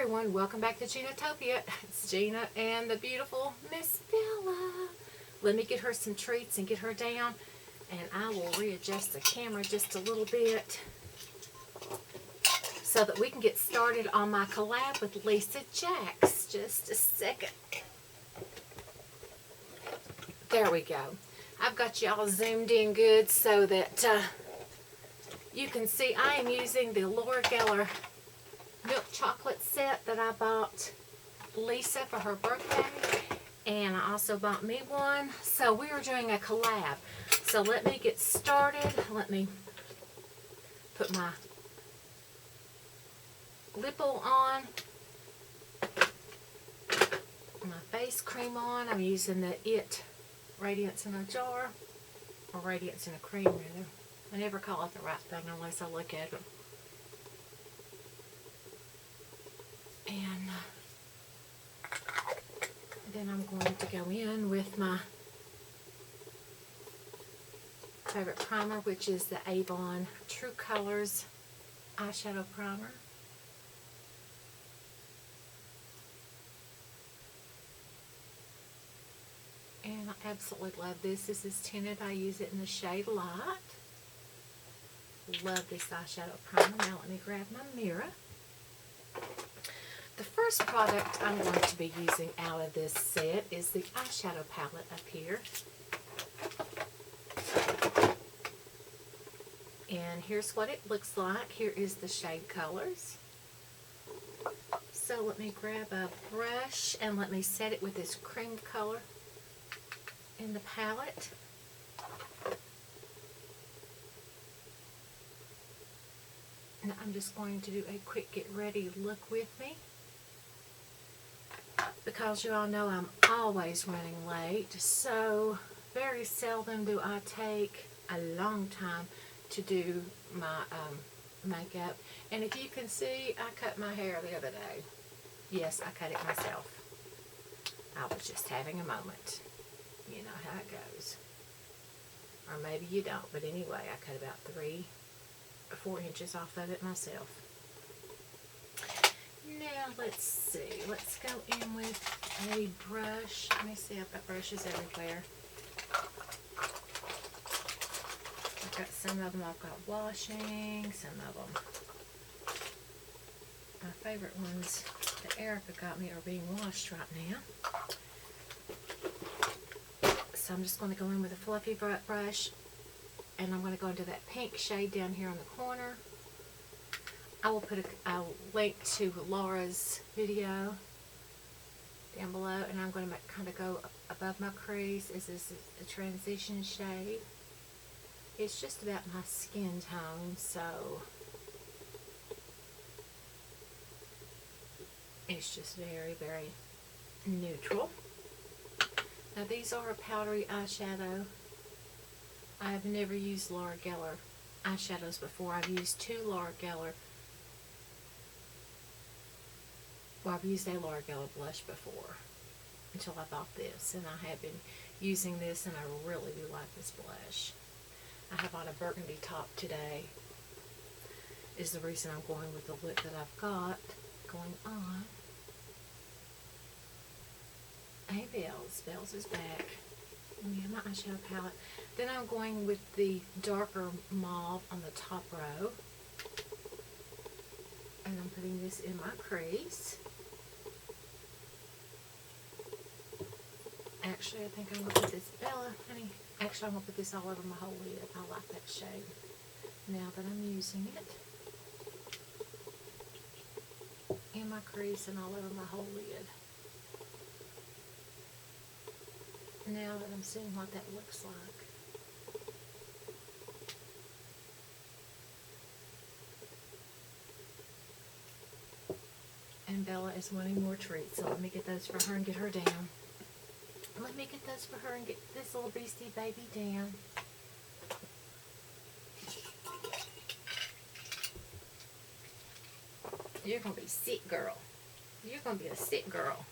everyone, welcome back to Ginatopia. It's Gina and the beautiful Miss Bella. Let me get her some treats and get her down, and I will readjust the camera just a little bit so that we can get started on my collab with Lisa Jacquez. Just a second. There we go. I've got y'all zoomed in good so that you can see I am using the Laura Geller milk chocolate set that I bought Lisa for her birthday, and I also bought me one. So we are doing a collab. So let me get started. Let me put my lip oil on, my face cream on. I'm using the It Radiance in a Jar, or Radiance in a Cream rather. I never call it the right thing unless I look at it. And then I'm going to go in with my favorite primer, which is the Avon True Colors eyeshadow primer. And I absolutely love this. This is tinted. I use it in the shade Light. Love this eyeshadow primer. Now let me grab my mirror. The first product I'm going to be using out of this set is the eyeshadow palette up here. And here's what it looks like. Here is the shade colors. So let me grab a brush and let me set it with this cream color in the palette. And I'm just going to do a quick get ready look with me, because you all know I'm always running late, so very seldom do I take a long time to do my makeup. And if you can see, I cut my hair the other day. Yes, I cut it myself. I was just having a moment. You know how it goes. Or maybe you don't, but anyway, I cut about 3 or 4 inches off of it myself. Now let's see. Let's go in with a brush. Let me see, I've got brushes everywhere. I've got some of them I've got washing, some of them. My favorite ones that Erica got me are being washed right now. So I'm just going to go in with a fluffy brush, and I'm going to go into that pink shade down here on the corner. I will put a link to Laura's video down below, and I'm going to kind of go above my crease. This is a transition shade. It's just about my skin tone, so it's just very, very neutral. Now these are a powdery eyeshadow. I've never used Laura Geller eyeshadows before. I've used 2 Laura Geller. Well, I've used a Laura Geller blush before until I bought this, and I have been using this, and I really do like this blush. I have on a burgundy top today, is the reason I'm going with the look that I've got going on. Hey Bells, Bells is back. Yeah, my eyeshadow palette. Then I'm going with the darker mauve on the top row. And I'm putting this in my crease. Actually, I think I'm going to put this, Bella, honey. Actually, I'm going to put this all over my whole lid. I like that shade. Now that I'm using it in my crease and all over my whole lid. Now that I'm seeing what that looks like. And Bella is wanting more treats, so let me get those for her and get her down. Let me get those for her and get this little beastie baby down. You're going to be sick, girl. You're going to be a sick girl.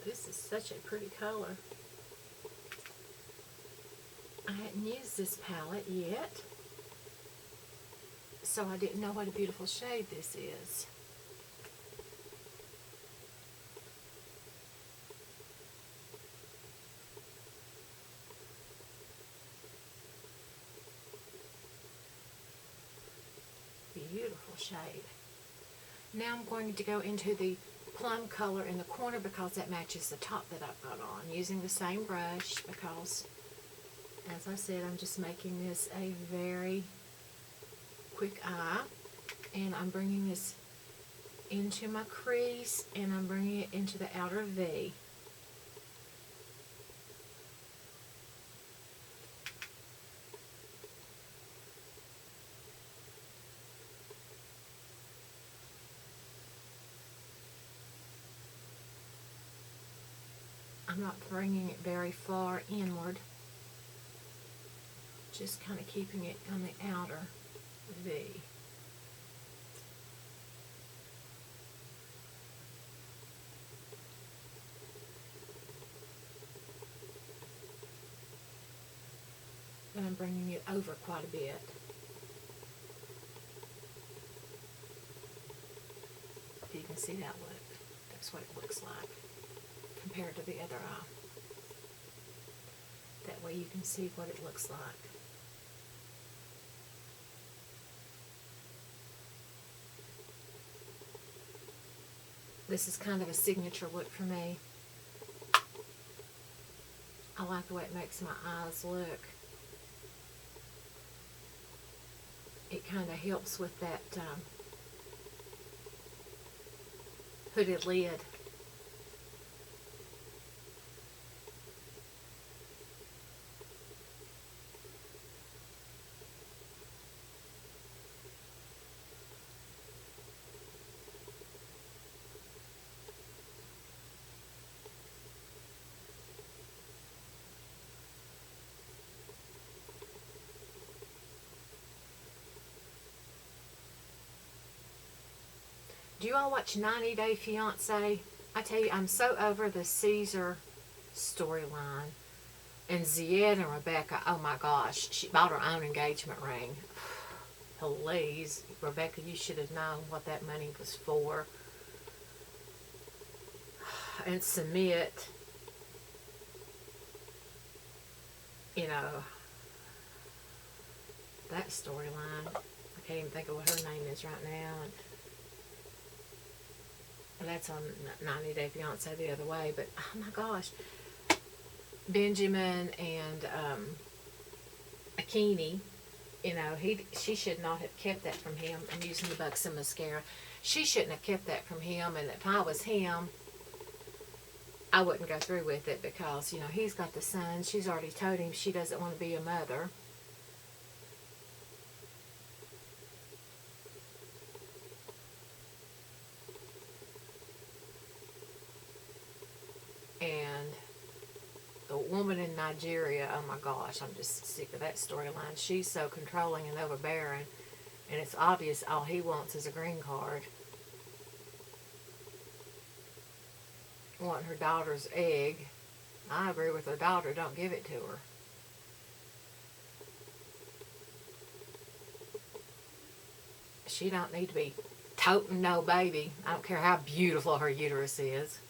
This is such a pretty color. I hadn't used this palette yet, so I didn't know what a beautiful shade this is. Beautiful shade. Now I'm going to go into the plum color in the corner because that matches the top that I've got on, using the same brush because, as I said, I'm just making this a very quick eye, and I'm bringing this into my crease and I'm bringing it into the outer V. I'm not bringing it very far inward, just kind of keeping it on the outer V. And I'm bringing it over quite a bit. If you can see that look, that's what it looks like compared to the other eye. That way you can see what it looks like. This is kind of a signature look for me. I like the way it makes my eyes look. It kind of helps with that hooded lid. Do you all watch 90 Day Fiancé? I tell you, I'm so over the Caesar storyline. And Zied and Rebecca, oh my gosh, she bought her own engagement ring. Please, Rebecca, you should have known what that money was for. And Submit, you know, that storyline. I can't even think of what her name is right now. And that's on 90 Day Fiancé the other way. But, oh my gosh, Benjamin and Akini, you know, she should not have kept that from him. I'm using the Buxom mascara. She shouldn't have kept that from him. And if I was him, I wouldn't go through with it because, you know, he's got the son. She's already told him she doesn't want to be a mother. And the woman in Nigeria, oh my gosh, I'm just sick of that storyline. She's so controlling and overbearing, and it's obvious all he wants is a green card. Wanting her daughter's egg. I agree with her daughter, don't give it to her. She don't need to be toting no baby. I don't care how beautiful her uterus is.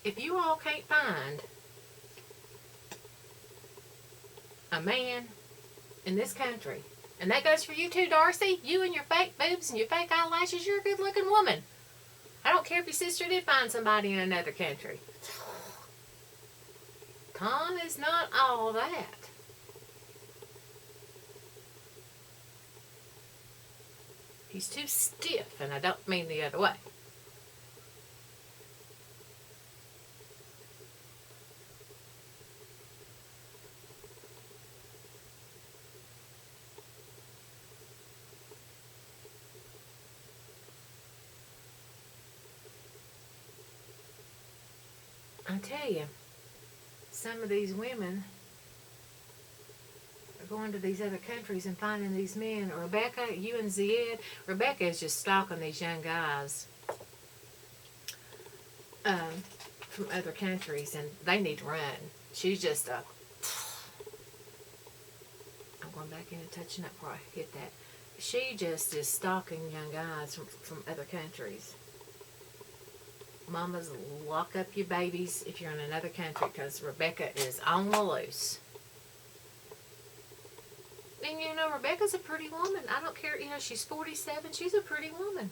If you all can't find a man in this country, and that goes for you too, Darcy, you and your fake boobs and your fake eyelashes, you're a good looking woman. I don't care if your sister did find somebody in another country. Tom is not all that. He's too stiff, and I don't mean the other way. I tell you, some of these women are going to these other countries and finding these men. Rebecca, you and Zed. Rebecca is just stalking these young guys from other countries, and they need to run. She's just a... I'm going back in and touching up before I hit that. She just is stalking young guys from other countries. Mamas, lock up your babies if you're in another country, because Rebecca is on the loose. And you know, Rebecca's a pretty woman. I don't care, you know, she's 47. She's a pretty woman.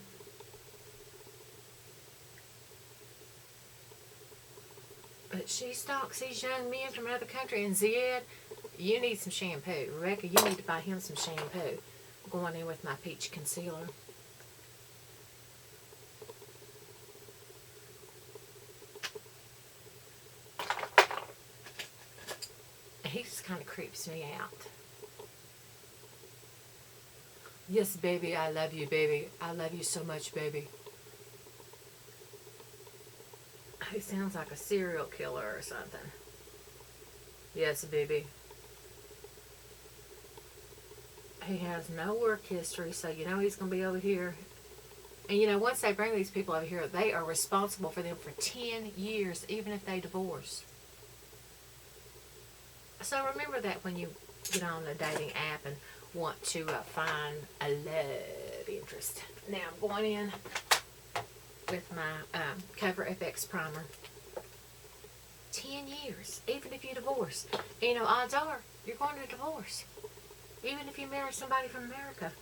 But she stalks these young men from another country. And Zed, you need some shampoo. Rebecca, you need to buy him some shampoo. I'm going in with my peach concealer. He just kind of creeps me out. Yes, baby, I love you, baby. I love you so much, baby. He sounds like a serial killer or something. Yes, baby. He has no work history, so you know he's going to be over here. And you know, once they bring these people over here, they are responsible for them for 10 years, even if they divorce. So remember that when you get on a dating app and want to find a love interest. Now I'm going in with my Cover FX primer. 10 years, even if you divorce. You know, odds are you're going to divorce. Even if you marry somebody from America,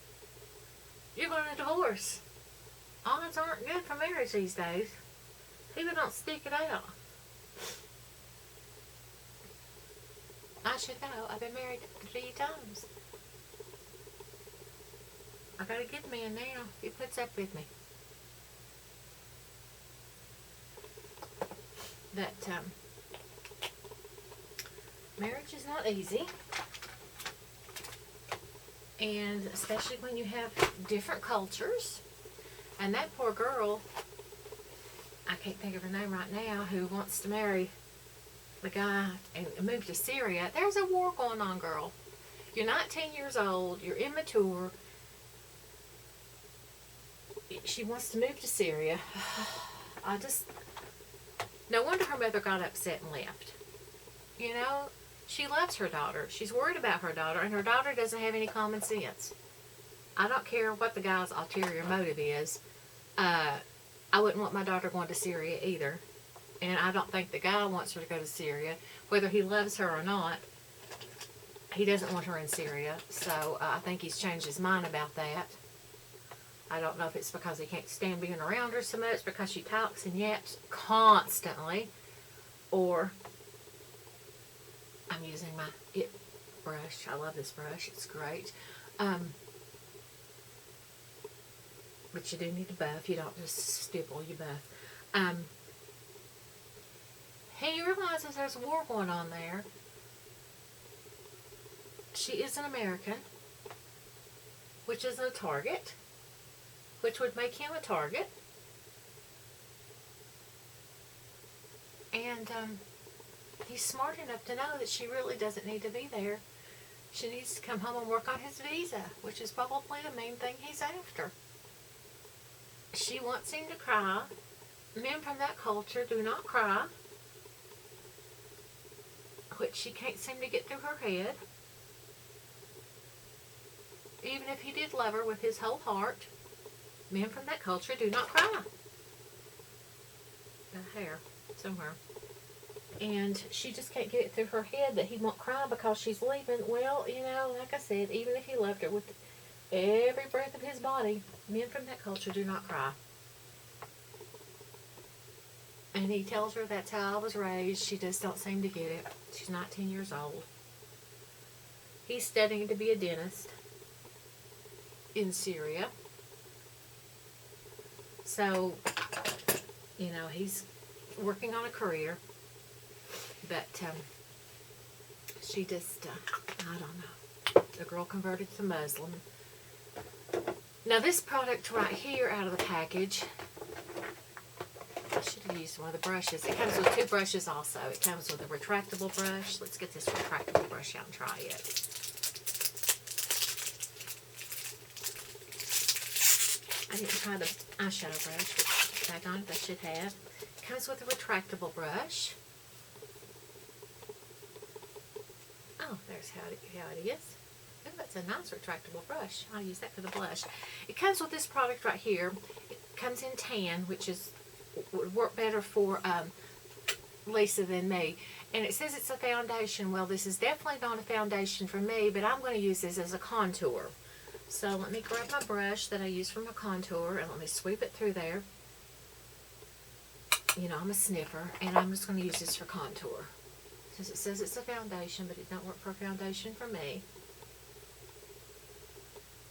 you're going to divorce. Odds aren't good for marriage these days. People don't stick it out. I should know. I've been married 3 times. I got a good man now. He puts up with me. But marriage is not easy. And especially when you have different cultures. And that poor girl, I can't think of her name right now, who wants to marry the guy and move to Syria. There's a war going on, girl. You're 19 years old. You're immature. She wants to move to Syria. No wonder her mother got upset and left. You know, she loves her daughter. She's worried about her daughter, and her daughter doesn't have any common sense. I don't care what the guy's ulterior motive is. I wouldn't want my daughter going to Syria either. And I don't think the guy wants her to go to Syria. Whether he loves her or not, he doesn't want her in Syria. So I think he's changed his mind about that. I don't know if it's because he can't stand being around her so much, because she talks and yaps constantly, or I'm using my It brush. I love this brush. It's great. But you do need to buff. You don't just stipple, you buff. He realizes there's a war going on there. She is an American, which is a target, which would make him a target. And he's smart enough to know that she really doesn't need to be there. She needs to come home and work on his visa, which is probably the main thing he's after. She wants him to cry. Men from that culture do not cry, which she can't seem to get through her head. Even if he did love her with his whole heart, men from that culture do not cry. The hair somewhere. And she just can't get it through her head that he won't cry because she's leaving. Well, you know, like I said, even if he loved her with every breath of his body, men from that culture do not cry. And he tells her that's how I was raised. She just don't seem to get it. She's 19 years old. He's studying to be a dentist in Syria. So, you know, he's working on a career. But she just, I don't know. The girl converted to Muslim. Now this product right here out of the package, I should have used one of the brushes. It comes with 2 brushes also. It comes with a retractable brush. Let's get this retractable brush out and try it. I didn't try the eyeshadow brush, which daggone it, I should have. It comes with a retractable brush. Oh, there's how it is. Oh, that's a nice retractable brush. I'll use that for the blush. It comes with this product right here. It comes in tan, which would work better for Lisa than me. And it says it's a foundation. Well, this is definitely not a foundation for me, but I'm going to use this as a contour. So let me grab my brush that I use for my contour, and let me sweep it through there. You know, I'm a sniffer, and I'm just going to use this for contour. Because it says it's a foundation, but it don't work for a foundation for me.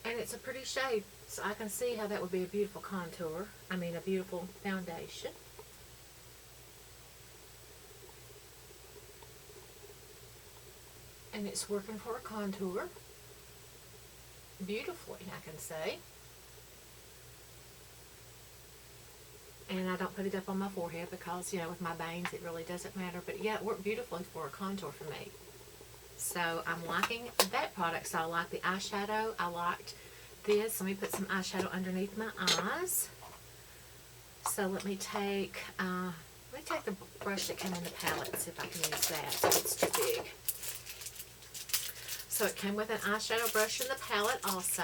And it's a pretty shade, so I can see how that would be a beautiful contour. I mean, a beautiful foundation. And it's working for a contour beautifully, I can say. And I don't put it up on my forehead because, you know, with my bangs it really doesn't matter. But yeah, it worked beautifully for a contour for me. So I'm liking that product. So I like the eyeshadow. I liked this. Let me put some eyeshadow underneath my eyes. So let me take the brush that came in the palette and see if I can use that. So it's too big. So it came with an eyeshadow brush in the palette also.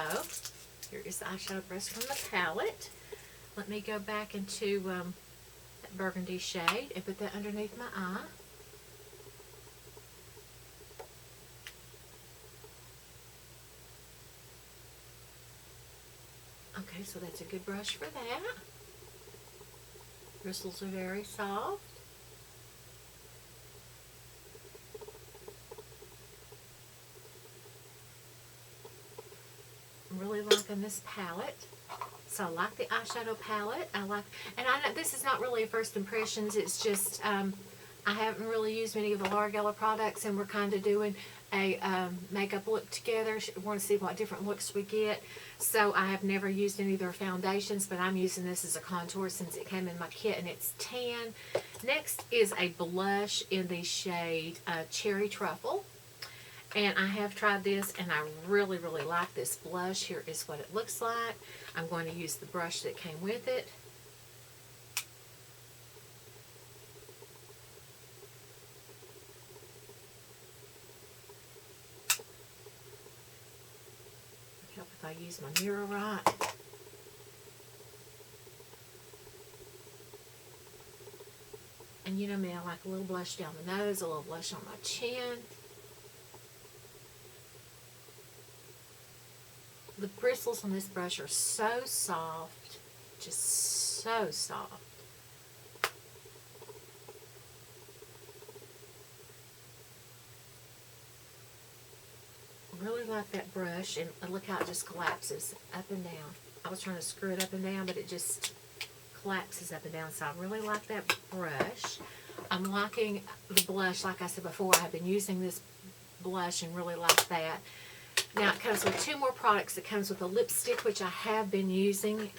Here is the eyeshadow brush from the palette. Let me go back into that burgundy shade and put that underneath my eye. Okay, so that's a good brush for that. Bristles are very soft. I'm really liking this palette. So I like the eyeshadow palette. And I know this is not really a first impressions. It's just I haven't really used many of the Laura Geller products, and we're kind of doing a makeup look together. We want to see what different looks we get. So I have never used any of their foundations, but I'm using this as a contour since it came in my kit, and it's tan. Next is a blush in the shade Cherry Truffle. And I have tried this, and I really, really like this blush. Here is what it looks like. I'm going to use the brush that came with it. Help if I use my mirror right. And you know me, I like a little blush down the nose, a little blush on my chin. The bristles on this brush are so soft, just so soft. I really like that brush, and look how it just collapses up and down. I was trying to screw it up and down, but it just collapses up and down, so I really like that brush. I'm liking the blush. Like I said before, I've been using this blush and really like that. Now it comes with two more products. It comes with a lipstick, which I have been using,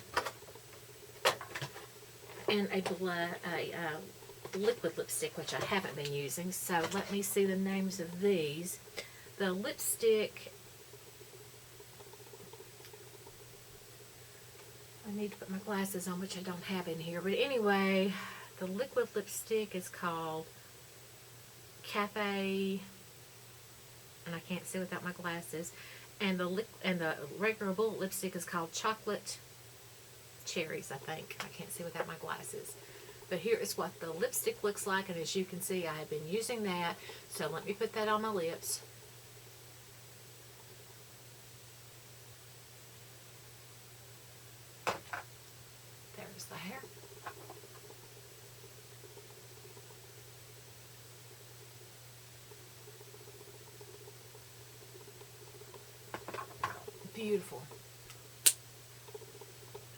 and a liquid lipstick, which I haven't been using. So let me see the names of these. The lipstick, I need to put my glasses on, which I don't have in here. But anyway, the liquid lipstick is called Cafe, and I can't see without my glasses. And the regular bullet lipstick is called Chocolate Cherries, I think. I can't see without my glasses. But here is what the lipstick looks like, and as you can see, I have been using that. So let me put that on my lips. There's the hair. Beautiful.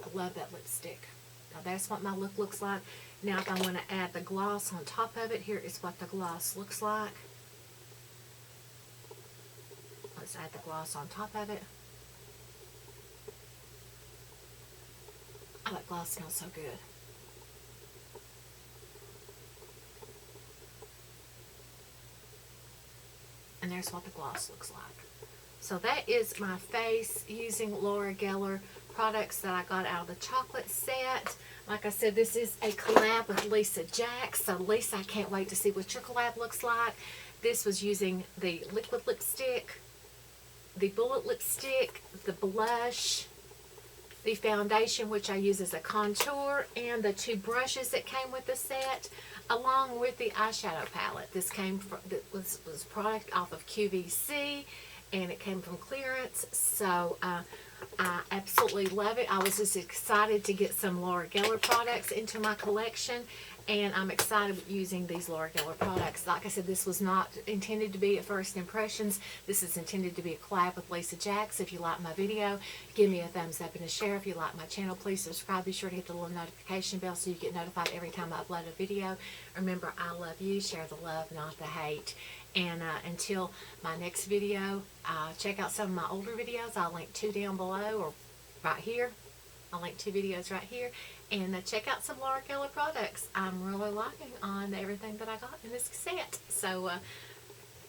I love that lipstick. Now that's what my look looks like. Now if I want to add the gloss on top of it, here is what the gloss looks like. Let's add the gloss on top of it. Oh, that gloss smells so good. And there's what the gloss looks like. So that is my face using Laura Geller products that I got out of the chocolate set. Like I said, this is a collab with Lisa Jacques. So Lisa, I can't wait to see what your collab looks like. This was using the liquid lipstick, the bullet lipstick, the blush, the foundation, which I use as a contour, and the 2 brushes that came with the set, along with the eyeshadow palette. This came from, was a product off of QVC, and it came from clearance. So I absolutely love it. I was just excited to get some Laura Geller products into my collection, and I'm excited with using these Laura Geller products. Like I said, this was not intended to be a first impressions. This is intended to be a collab with Lisa Jacques. If you like my video, give me a thumbs up and a share. If you like my channel, please subscribe. Be sure to hit the little notification bell so you get notified every time I upload a video. Remember, I love you. Share the love, not the hate. And until my next video, check out some of my older videos. I'll link 2 down below or right here. I'll link 2 videos right here. And check out some Laura Geller products. I'm really liking on everything that I got in this set. So,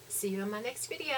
see you in my next video.